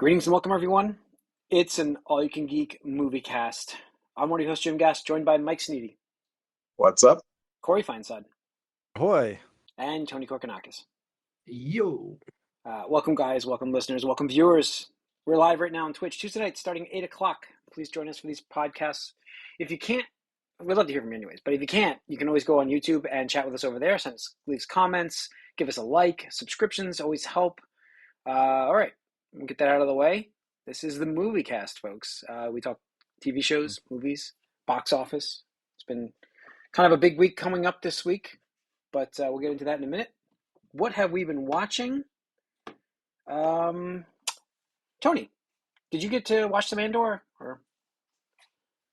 Greetings and welcome, everyone. It's an all-you-can-geek movie cast. I'm one of your hosts, Jim Gass, joined by Mike Sneedy, What's up? Corey Feinsod, Ahoy. and Tony Korkanakis. Yo. Welcome, guys. Welcome, listeners. Welcome, viewers. We're live right now on Twitch, Tuesday night, starting 8 o'clock. Please join us for these podcasts. If you can't, we'd love to hear from you anyways, but if you can't, you can always go on YouTube and chat with us over there. Leave us comments, give us a like. Subscriptions always help. All right, we'll get that out of the way. This is the Moviecast, folks. We talk TV shows, movies, box office. It's been kind of a big week coming up this week, but we'll get into that in a minute. What have we been watching? Tony, did you get to watch some Andor? Or?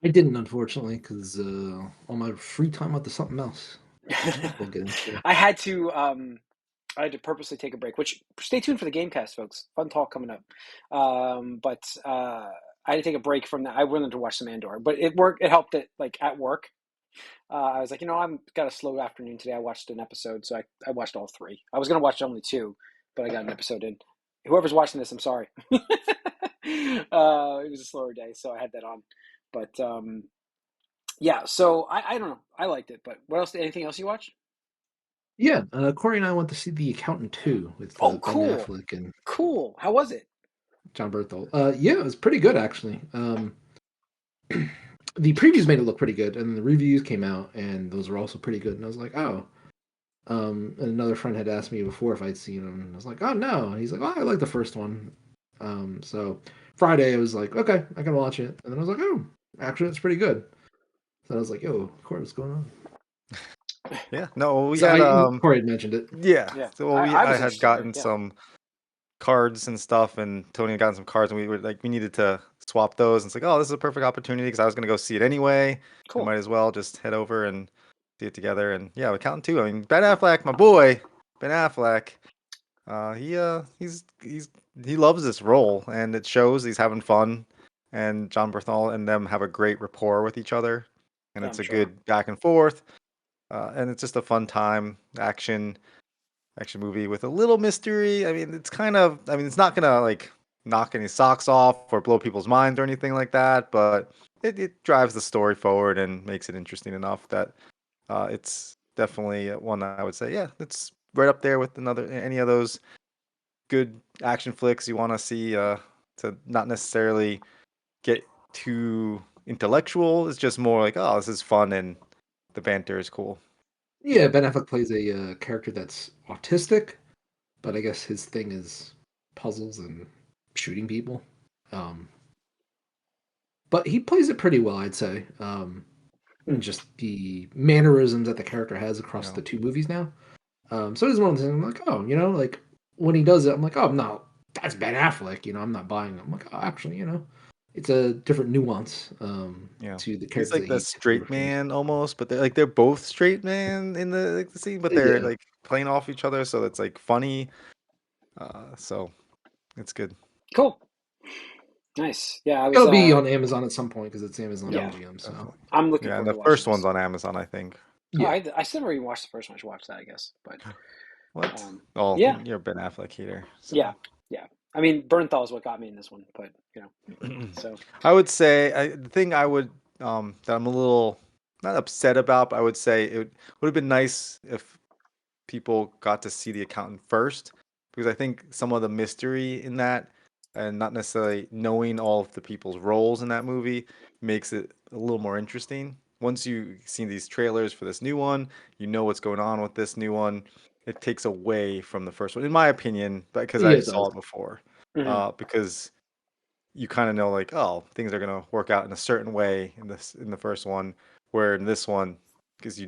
I didn't, unfortunately, because all my free time went to something else. We'll get into it. I had to purposely take a break, which stay tuned for the Gamecast, folks. Fun talk coming up. But I had to take a break from that. I wanted to watch some Andor, but it worked. It helped it like at work. I was like, I've got a slow afternoon today. I watched an episode, so I watched all three. I was going to watch only two, but I got an episode in. Whoever's watching this, I'm sorry. It was a slower day, so I had that on. But yeah, so I don't know. I liked it, but what else? Anything else you watched? Yeah, Corey and I went to see The Accountant 2 with Oh, Ben cool. Affleck and Cool. How was it? John Berthold. Yeah, it was pretty good, actually. The previews made it look pretty good, and the reviews came out, and those were also pretty good. And I was like, oh. And another friend had asked me before if I'd seen them, and I was like, oh, no. And he's like, oh, I like the first one. So Friday, I was like, okay, I can watch it. And then I was like, oh, actually, it's pretty good. So I was like, yo, Corey, what's going on? Yeah, no, we So had Corey had mentioned it. Yeah. So I I was had interested in it, gotten yeah. some cards and stuff, and Tony had gotten some cards, and we were like, we needed to swap those. And it's like, oh, this is a perfect opportunity because I was gonna go see it anyway. Cool. We might as well just head over and see it together. And yeah, we're counting too. I mean, Ben Affleck, my boy, Ben Affleck. He loves this role, and it shows he's having fun. And John Berthal and them have a great rapport with each other, and Yeah, it's I'm a sure. good back and forth. And it's just a fun time action movie with a little mystery. I mean, it's not gonna like knock any socks off or blow people's minds or anything like that, but it drives the story forward and makes it interesting enough that it's definitely one that I would say, yeah, it's right up there with any of those good action flicks you want to see. To not necessarily get too intellectual. It's just more like, oh, this is fun and the banter is cool. Yeah, Ben Affleck plays a character that's autistic, but I guess his thing is puzzles and shooting people. But he plays it pretty well, I'd say. And just the mannerisms that the character has across the two movies now. So it is one of those things I'm like, oh, like when he does it, I'm like, oh, no, that's Ben Affleck. I'm not buying it. I'm like, oh, actually, it's a different nuance to the character. He's like the straight man almost, but they're both straight man in the scene, but they're like playing off each other, so it's like funny. So it's good. Cool. Nice. Yeah, It'll be on Amazon at some point because it's Amazon MGM. So definitely. I'm looking Yeah, forward and to the first watching one's this. on Amazon, I think. Yeah, I still never even watched the first one. I should watch that, I guess. But what? Yeah, you're a Ben Affleck hater. So. Yeah. I mean, Bernthal is what got me in this one, but so I would say the thing I would that I'm a little not upset about, but I would say it would have been nice if people got to see The Accountant first, because I think some of the mystery in that and not necessarily knowing all of the people's roles in that movie makes it a little more interesting. Once you see these trailers for this new one, you know what's going on with this new one. It takes away from the first one, in my opinion, because I saw it before. Because you kind of know, like, oh, things are gonna work out in a certain way in the first one, where in this one, because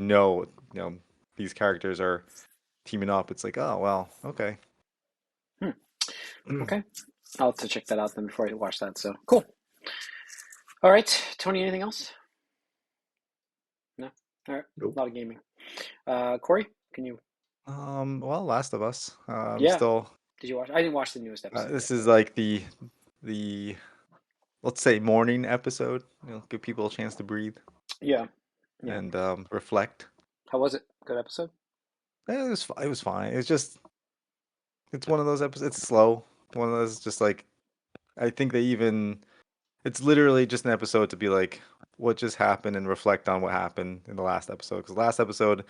these characters are teaming up, it's like, oh well, okay. Okay, I'll have to check that out then before I watch that. So cool. All right, Tony, anything else? No. All right. Nope. A lot of gaming. Corey, can you? Well, Last of Us. Yeah. Still. Did you watch? I didn't watch the newest episode. This is like the let's say morning episode. Give people a chance to breathe. Yeah. And reflect. How was it? Good episode? It was fine. It's one of those episodes. It's slow. One of those just like I think it's literally just an episode to be like, what just happened and reflect on what happened in the last episode. Because last episode,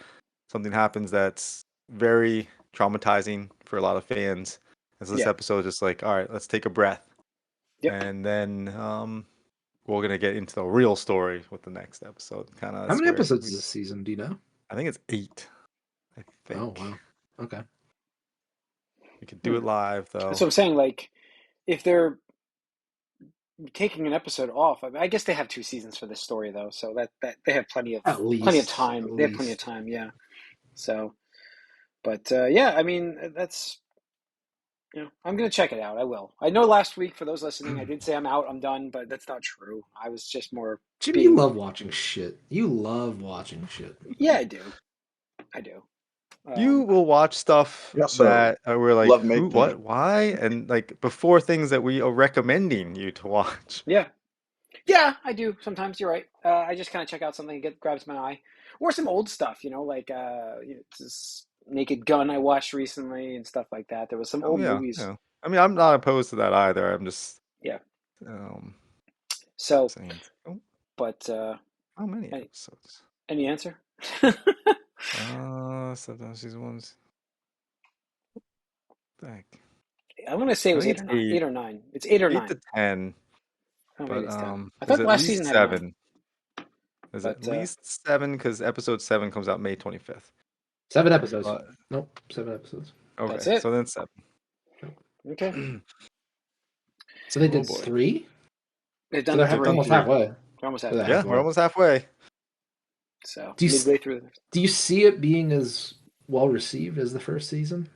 something happens that's very traumatizing for a lot of fans. And so this Yeah. episode is just like, all right, let's take a breath. Yep. And then we're going to get into the real story with the next episode. Kind of How many episodes is this season? Do you know? I think it's 8. I think. Oh wow. Okay. We could do it live though. That's what I'm saying. Like, if they're taking an episode off, I guess they have 2 seasons for this story though, so that they have plenty of At time. least. They have plenty of time. Yeah. So, but yeah, I mean, that's. I'm going to check it out. I will. I know last week, for those listening, I did say I'm out, I'm done, but that's not true. I was just more Jimmy, you love watching shit. You love watching shit. Yeah, I do. You will watch stuff that we're like, who, what, why, and like before things that we are recommending you to watch. Yeah, I do. Sometimes you're right. I just kind of check out something that grabs my eye, or some old stuff. Like this Naked Gun I watched recently and stuff like that. There was some old movies. Yeah. I mean, I'm not opposed to that either. I'm just So, saying. But how many episodes? Any answer? Sometimes these ones. Heck. I want to say it was 8 or 9. 8 or 9. It's 8 or 9. 8 to 10. Oh, but maybe it's 10. I there's thought at last least season had 7. 9. There's at least 7 because episode 7 comes out May 25th. 7 episodes. Nope, 7 episodes. Okay, that's it. So then 7. Okay. So they did 3? They've done 3. Almost halfway. We're almost halfway. Yeah, we're almost halfway. So midway through. Do you see it being as well received as the first season?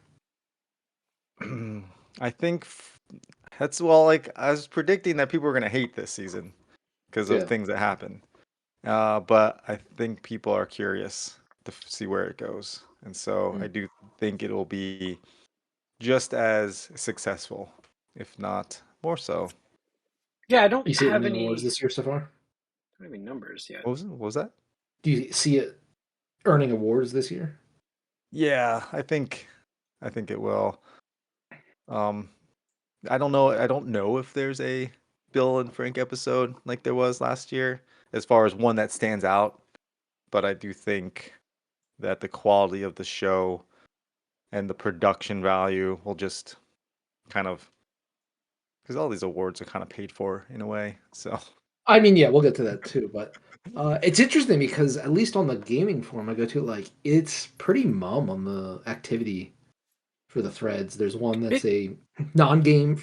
I think that's like I was predicting that people were going to hate this season because of things that happen. But I think people are curious to see where it goes. And so I do think it will be just as successful, if not more so. Yeah, I don't have any awards this year so far. I don't have any numbers yet. What was that? Do you see it earning awards this year? Yeah, I think it will. I don't know if there's a Bill and Frank episode like there was last year as far as one that stands out, but I do think that the quality of the show and the production value will just kind of, because all these awards are kind of paid for in a way. So I mean, yeah, we'll get to that too, but it's interesting because at least on the gaming forum I go to, like, it's pretty mum on the activity for the threads. There's one that's a non-game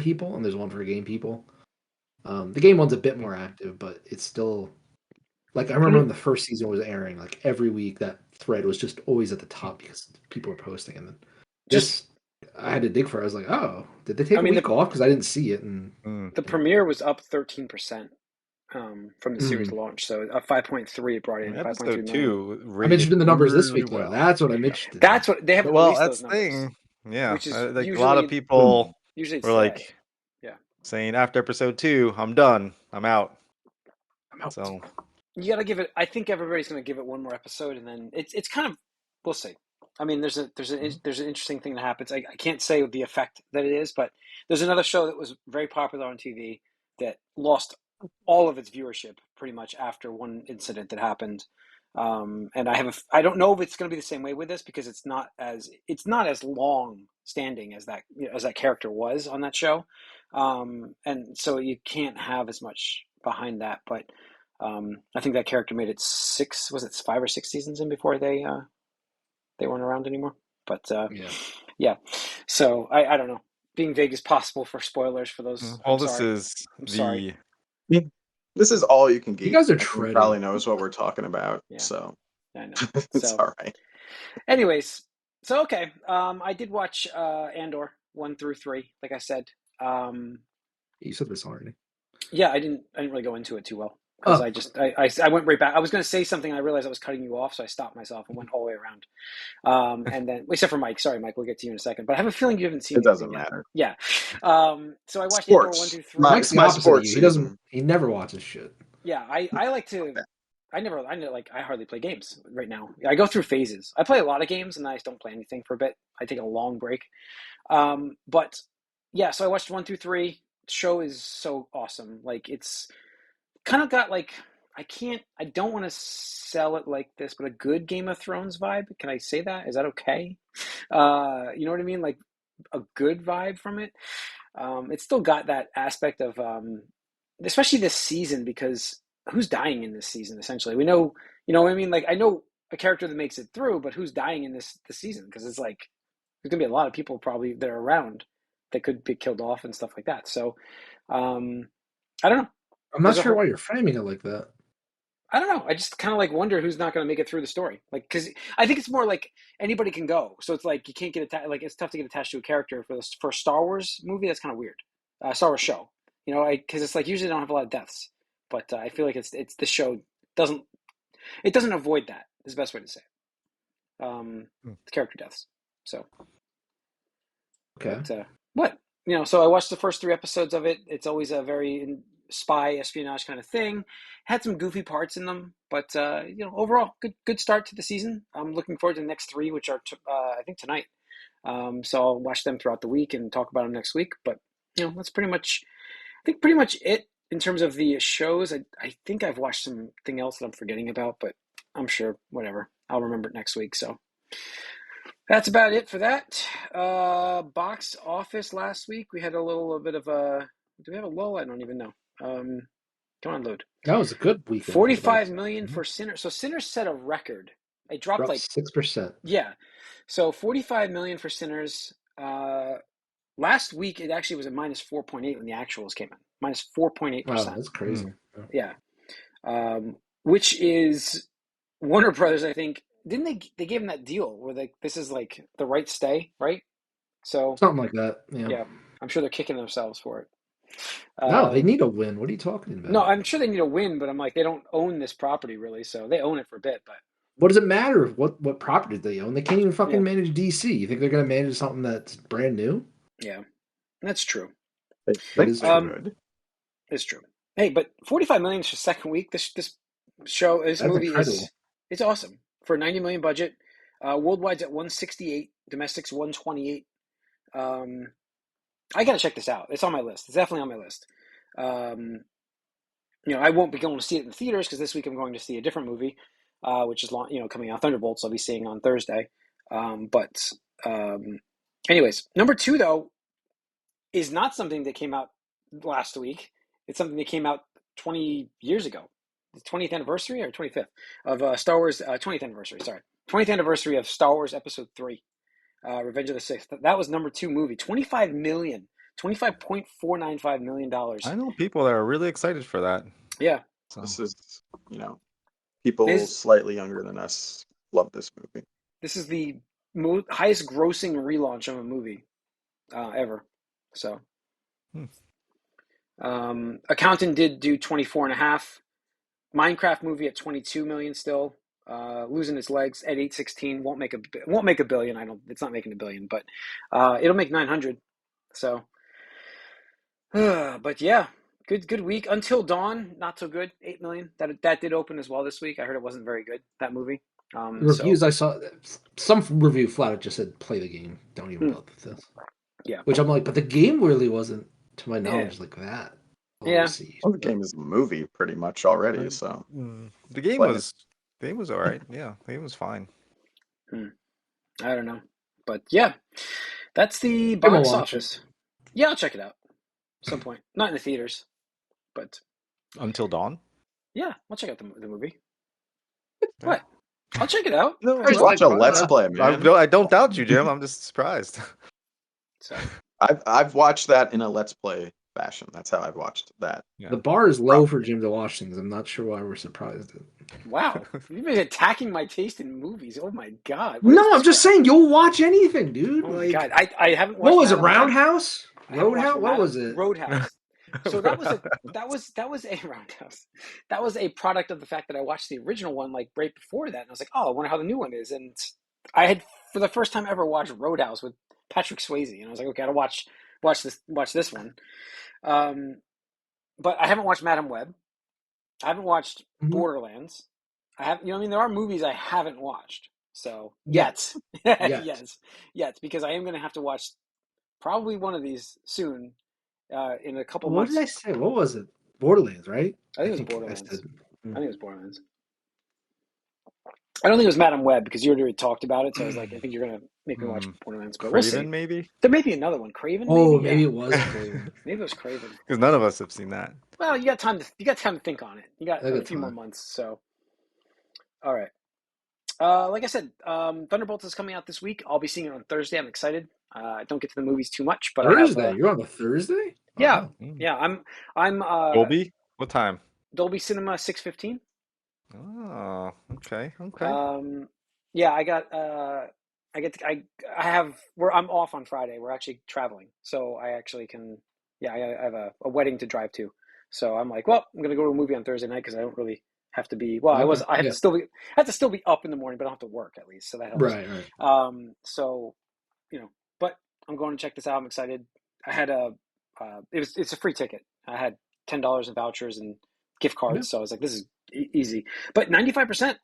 people, and there's one for game people. The game one's a bit more active, but it's still like I remember when the first season was airing, like every week that thread was just always at the top because people were posting, and then I had to dig for it. I was like, oh, did they take a week off because I didn't see it? And the premiere was up 13%. From the series launch, so a 5.3 it brought in. Episode 2. I'm interested in the numbers this week, though. That's what I'm interested in. That's what they haven't released those numbers. Thing. Yeah, which is like a lot of people usually were like, saying after episode 2, I'm done, I'm out. So you got to give it. I think everybody's going to give it one more episode, and then it's kind of, we'll see. I mean, there's an interesting thing that happens. I can't say the effect that it is, but there's another show that was very popular on TV that lost all of its viewership pretty much after one incident that happened. And I don't know if it's going to be the same way with this because it's not as long standing as that character was on that show. And so you can't have as much behind that, but I think that character made it 5 or 6 seasons in before they weren't around anymore. But yeah. So I don't know. Being vague as possible for spoilers for those. Well, I'm sorry. This is all you can get. You guys are treading. Probably knows what we're talking about. Yeah. So I know. It's all right. Anyways, so okay. I did watch Andor 1 through 3, like I said. You said this already. Yeah, I didn't really go into it too well. Because I went right back. I was going to say something, and I realized I was cutting you off, so I stopped myself and went all the way around. And then, except for Mike. Sorry, Mike. We'll get to you in a second. But I have a feeling you haven't seen it. It doesn't matter. Yeah. So I watched Andor 1 through 3. Mike's the opposite of you. He never watches shit. Yeah, I like to. I hardly play games right now. I go through phases. I play a lot of games, and then I just don't play anything for a bit. I take a long break. But yeah, so I watched 1 through 3. show is so awesome. Like, it's kind of got like, I don't want to sell it like this, but a good Game of Thrones vibe. Can I say that? Is that okay? You know what I mean? Like a good vibe from it. It's still got that aspect of, especially this season, because who's dying in this season? Essentially, we know. You know what I mean? Like, I know a character that makes it through, but who's dying in this season? Because it's like there's gonna be a lot of people probably that are around that could be killed off and stuff like that. So, I don't know. I'm not sure why you're framing it like that. I don't know. I just kind of like wonder who's not going to make it through the story. Like, because I think it's more like anybody can go. So it's like you can't get attached. Like, it's tough to get attached to a character for a Star Wars movie. That's kind of weird. Star Wars show, you know, because it's like usually they don't have a lot of deaths, but I feel like it's the show doesn't avoid that. Is the best way to say it. Character deaths. So okay, but, what you know? So I watched the first 3 episodes of it. It's always a very spy espionage kind of thing. Had some goofy parts in them, but you know, overall good start to the season. I'm looking forward to the next 3, which are I think tonight. So I'll watch them throughout the week and talk about them next week. But you know, that's pretty much it in terms of the shows. I think I've watched something else that I'm forgetting about, but I'm sure whatever, I'll remember it next week. So that's about it for that. Box office last week, we had a little bit of a. Do we have a lull? I don't even know. Come on, load. that was a good weekend. 45 million for Sinners. So Sinners set a record. It dropped like 6%. Yeah. So 45 million for Sinners. Last week it actually was a minus 4.8 when the actuals came in. Minus 4.8%. Wow, that's crazy. Yeah. Which is Warner Brothers, I think. Didn't they gave them that deal where this is like the right stay, right? So something like that. Yeah. I'm sure they're kicking themselves for it. No, they need a win. What are you talking about? No, I'm sure they need a win, but I'm like, they don't own this property really, so they own it for a bit. But what does it matter what property they own? They can't even fucking manage DC. You think they're going to manage something that's brand new? Yeah, that's true. That is good. It's true. Hey, but 45 million for second week. This movie is it's awesome for a 90 million budget. Worldwide's at 168, domestic's 128. I gotta check this out. It's on my list. It's definitely on my list. You know, I won't be going to see it in the theaters because this week I'm going to see a different movie, which is coming out. Thunderbolts. I'll be seeing on Thursday. Anyways, number 2 though is not something that came out last week. It's something that came out 20 years ago. The 20th anniversary or 25th of Star Wars. 20th anniversary. Sorry, 20th anniversary of Star Wars Episode 3. Revenge of the Sixth. That was number 2 movie. $25.495 million. I know people that are really excited for that. Yeah. So. This is, people slightly younger than us love this movie. This is the highest grossing relaunch of a movie ever. So, Accountant did do 24.5. Minecraft movie at 22 million still. Losing its legs at 816 won't make a billion. It's not making a billion, but it'll make 900. So, but yeah, good week. Until Dawn, not so good. 8 million. That did open as well this week. I heard it wasn't very good, that movie. Reviews I saw, some review flat out just said play the game, don't even bother with this. Yeah, which I'm like, but the game really wasn't, to my knowledge, like that. Well, the game is a movie pretty much already, so the game was all right. Yeah, the game was fine. I don't know, but yeah, that's the box office. Yeah, I'll check it out at some point. Not in the theaters, but Until Dawn. Yeah, I'll check out the movie. What? I'll check it out. No, watch a Let's Play, man. I don't doubt you, Jim. I'm just surprised. So I've watched that in a Let's Play fashion. That's how I've watched that. Yeah. The bar is low for Jim to watch things. I'm not sure why we're surprised. Wow, you've been attacking my taste in movies. Oh my god! No, I'm just saying you'll watch anything, dude. Oh my god, I haven't watched. What was it? Roundhouse? Roadhouse? What was it? Roadhouse. So that was a Roundhouse. That was a product of the fact that I watched the original one like right before that, and I was like, oh, I wonder how the new one is. And I had for the first time ever watched Roadhouse with Patrick Swayze, and I was like, okay, I'll watch this one. But I haven't watched Madam Web. I haven't watched Borderlands. There are movies I haven't watched. So yet, yes, because I am going to have to watch probably one of these soon, in a couple What months. did I say? What was it? Borderlands, right? I think it was Borderlands. I said, I think it was Borderlands. I don't think it was Madam Web because you already talked about it. So I was like, I think you're gonna make me watch Borderlands, but we'll see. Craven, maybe? There may be another one. Craven. oh, maybe it was Craven. Maybe it was Craven. Because none of us have seen that. Well, you got time to think on it. You got I a got few more time. months. So, all right. Like I said, Thunderbolts is coming out this week. I'll be seeing it on Thursday. I'm excited. I don't get to the movies too much, but Thursday? I have. You're on a Thursday? Yeah, Oh. yeah. I'm Dolby? What time? Dolby Cinema 6:15. Oh, okay. Yeah, I'm off on Friday. We're actually traveling, so I actually can. Yeah, I have a wedding to drive to, so I'm like, well, I'm gonna go to a movie on Thursday night because I don't really have to be. Well, Okay. I have to still be up in the morning, but I don't have to work at least, so that helps. Right. So, but I'm going to check this out. I'm excited. I had it's a free ticket. I had $10 in vouchers and gift cards, so I was like, this is easy. But 95%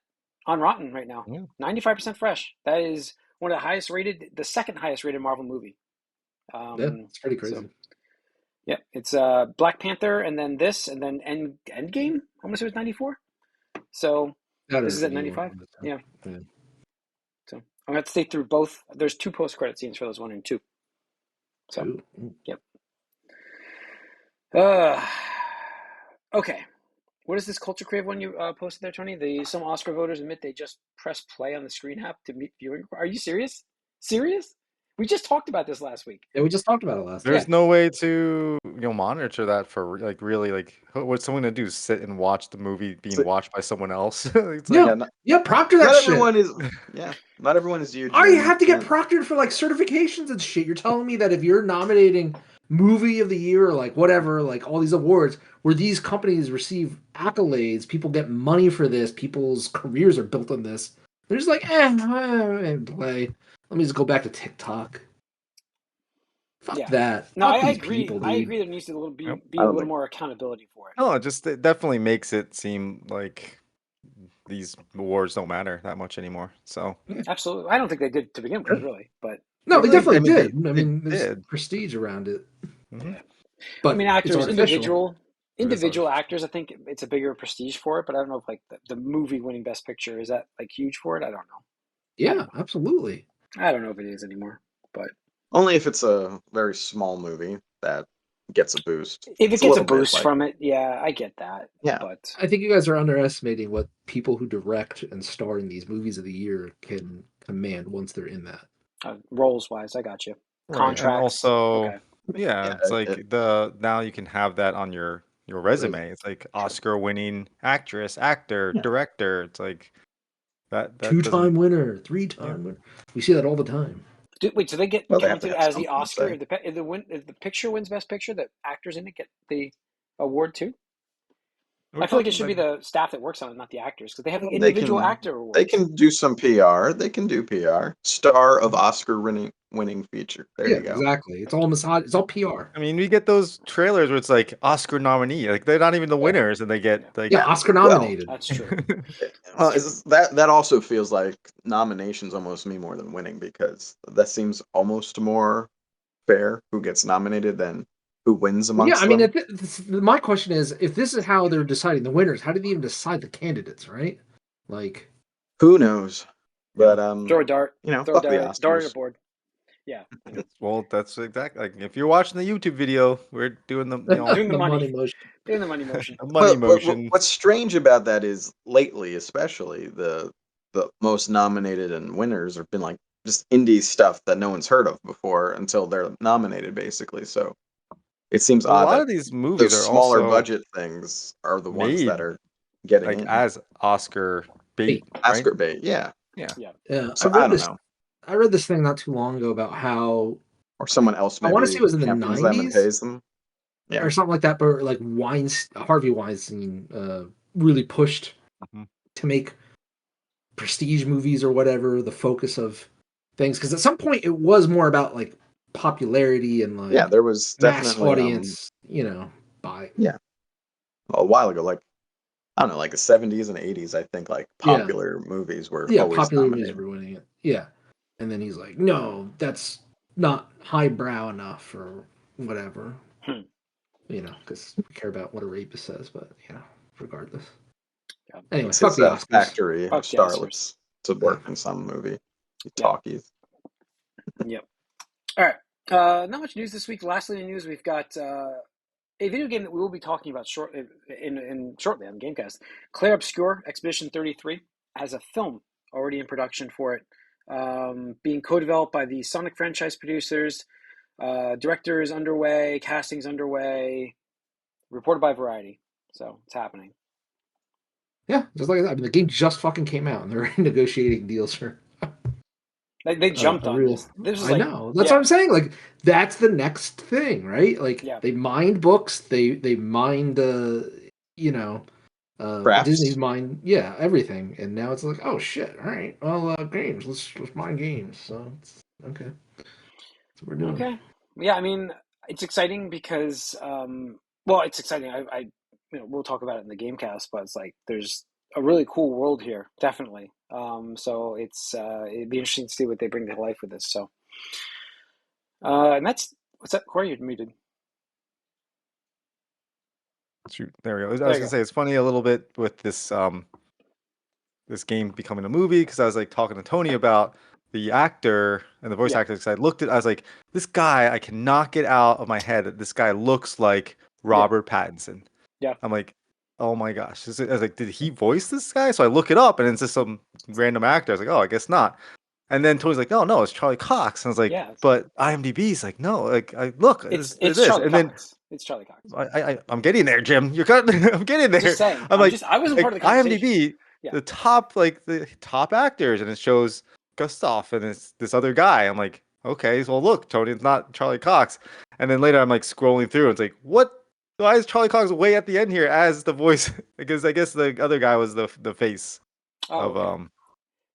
on Rotten right now. 95% fresh. That is one of the second highest rated Marvel movie. It's pretty crazy. So, yeah, it's Black Panther, and then this, and then Endgame. I want to say it was 94. So this is at 95. Yeah. So I'm gonna have to stay through both. There's 2 post-credit scenes for those 1 and 2. So, yep. Okay. What is this Culture Crave one you posted there, Tony? Some Oscar voters admit they just press play on the Screen app to meet viewing. Are you serious? Serious? We just talked about this last week. Yeah, we just talked about it last There's no way to monitor that for really what's someone to do? Sit and watch the movie being watched by someone else? It's proctor that not shit. Everyone is, not everyone is you. Oh, you have to get proctored for like certifications and shit. You're telling me that if you're nominating movie of the year or like whatever, like all these awards where these companies receive accolades, people get money for this, people's careers are built on this. They're just like, play. Let me just go back to TikTok. Fuck that. No, Fuck I these agree. people, dude. I agree. There needs to be a little more accountability for it. No, it definitely makes it seem like these awards don't matter that much anymore. So absolutely, I don't think they did to begin with, really. But no, they definitely did. There's prestige around it. Mm-hmm. But actors, individual actors, I think it's a bigger prestige for it. But I don't know if like the movie winning Best Picture is that like huge for it. I don't know. Yeah, absolutely. I don't know if it is anymore, but only if it's a very small movie that gets a boost. If it gets a boost from it, yeah, I get that. Yeah, but I think you guys are underestimating what people who direct and star in these movies of the year can command once they're in that. Roles wise, I got you. Right. Contracts, and also, okay. It's like now you can have that on your resume. It's like Oscar-winning actress, actor, director. It's like that 2-time winner, 3-time winner. We see that all the time. Wait, so they get counted as the Oscar if the picture wins Best Picture? The actors in it get the award too? I feel like it should be the staff that works on it, not the actors, because they have the individual actor awards. They can do some PR. They can do PR. Star of Oscar-winning feature. There you go. Exactly. It's all massage. It's all PR. I mean, we get those trailers where it's like Oscar nominee, like they're not even the winners, and they get like Oscar nominated. That's true. That also feels like nominations almost mean more than winning, because that seems almost more fair who gets nominated than who wins amongst them. Yeah, I mean, my question is, if this is how they're deciding the winners, how do they even decide the candidates, right? Like, who knows? But throw a dart. Fuck the Oscars. Dart at a board. Yeah. Well, that's exactly like if you're watching the YouTube video, we're doing the doing the money motion. Doing the money motion. The money motion. What's strange about that is lately, especially the most nominated and winners have been like just indie stuff that no one's heard of before until they're nominated, basically. So it seems odd. A lot of these movies are smaller also budget things are the ones that are getting like in. as Oscar bait. Oscar bait, yeah. So I read this thing not too long ago about how, or someone else. Maybe I want to say it was in the champions 90s them and pays them. or something like that. But like Harvey Weinstein really pushed to make prestige movies or whatever the focus of things, because at some point it was more about like popularity and like there was mass definitely audience, a while ago, like I don't know, like the 70s and 80s. I think like popular movies were always popular nominated. movies were winning it. And then he's like, no, that's not highbrow enough or whatever. because we care about what a rapist says, but regardless. Yeah. Anyway, It's fuck his the Oscars. factory Fuck of the Oscars. starlets to work in some movie. Talkies. Yep. All right. Not much news this week. Lastly, in news, we've got a video game that we will be talking about shortly on Gamecast. Clair Obscur Expedition 33 has a film already in production for it, being co-developed by the Sonic franchise producers. Director is underway, casting's underway, reported by Variety. So it's happening. Yeah, just like that. I mean, the game just fucking came out, and they're negotiating deals for. They jumped a on real. this. This was I like, know. That's what I'm saying. Like, that's the next thing, right? Like, Yeah. they mined books. They mined, Crafts. Disney's mined, everything. And now it's like, oh shit! All right, well, games. Let's mine games. So it's okay. That's what we're doing. Okay. Yeah, I mean, it's exciting because, well, it's exciting. I we'll talk about it in the Gamecast, but it's like there's a really cool world here, definitely. So it'd be interesting to see what they bring to life with this. So, and what's that? Corey, you're muted. Shoot, there we go. I was There you gonna go. say it's funny a little bit with this this game becoming a movie because I was like talking to Tony about the actor and the voice Yeah. actor because I was like, this guy, I cannot get out of my head that this guy looks like Robert Pattinson. Yeah. I'm like, oh my gosh. I was like, did he voice this guy? So I look it up and it's just some random actor. I was like, oh, I guess not. And then Tony's like, oh no, it's Charlie Cox. And I was like, Yeah. but IMDb's like, no, like I look, It's this. Charlie And then Cox. It's Charlie Cox. I'm getting there, Jim. You're cutting. I'm getting there. Just saying. I'm like, I wasn't part of the conversation. IMDb, Yeah. the top actors, and it shows Gustav and it's this other guy. I'm like, okay, so look, Tony, it's not Charlie Cox. And then later, I'm like scrolling through, and it's like, what? Why is Charlie Cox way at the end here as the voice? Because I guess the other guy was the face of Okay.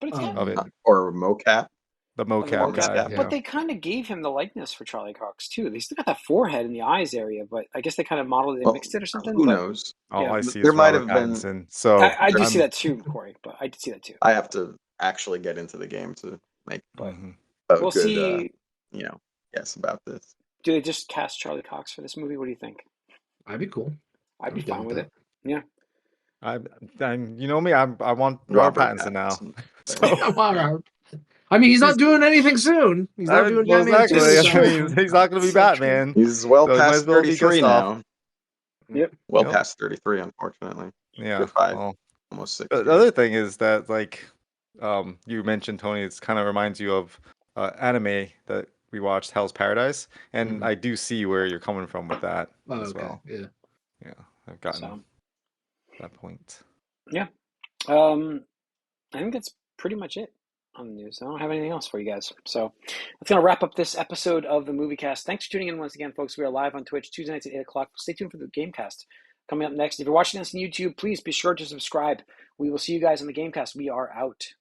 But it's kind of it, Or mocap. the of the mocap guy. mocap. Yeah. But they kind of gave him the likeness for Charlie Cox too. They still got that forehead in the eyes area, but I guess they kind of modeled it and Well, mixed it or something. who But knows? All yeah. I see There is might Robert have been- Pattinson. So I do see I'm- that too, Corey. But I did see that too. I have to actually get into the game to make Mhm. a We'll good, see. guess about this. Do they just cast Charlie Cox for this movie? What do you think? I'd be cool. I'd be I'm down fine with with it. I'm you know me, I want Robert Pattinson now. So, I mean, he's not doing anything soon. He's not doing well, Batman exactly. This is II, true. I mean, he's not going to be So Batman. He's well So he might past as well be 33 Gustav. now. Yep. Well Yep. past 33, unfortunately. Yeah. Good five. Well, Almost 6 the years. other thing is that, like, you mentioned, Tony, it's kind of reminds you of anime that we watched, Hell's Paradise, and Mhm. I do see where you're coming from with that as okay. well. Yeah. Yeah, I've gotten So, that point. I think that's pretty much it on the news. I don't have anything else for you guys. So that's going to wrap up this episode of the Moviecast. Thanks for tuning in once again, folks. We are live on Twitch Tuesday nights at 8 o'clock. Stay tuned for the Gamecast coming up next. If you're watching us on YouTube, please be sure to subscribe. We will see you guys on the Gamecast. We are out.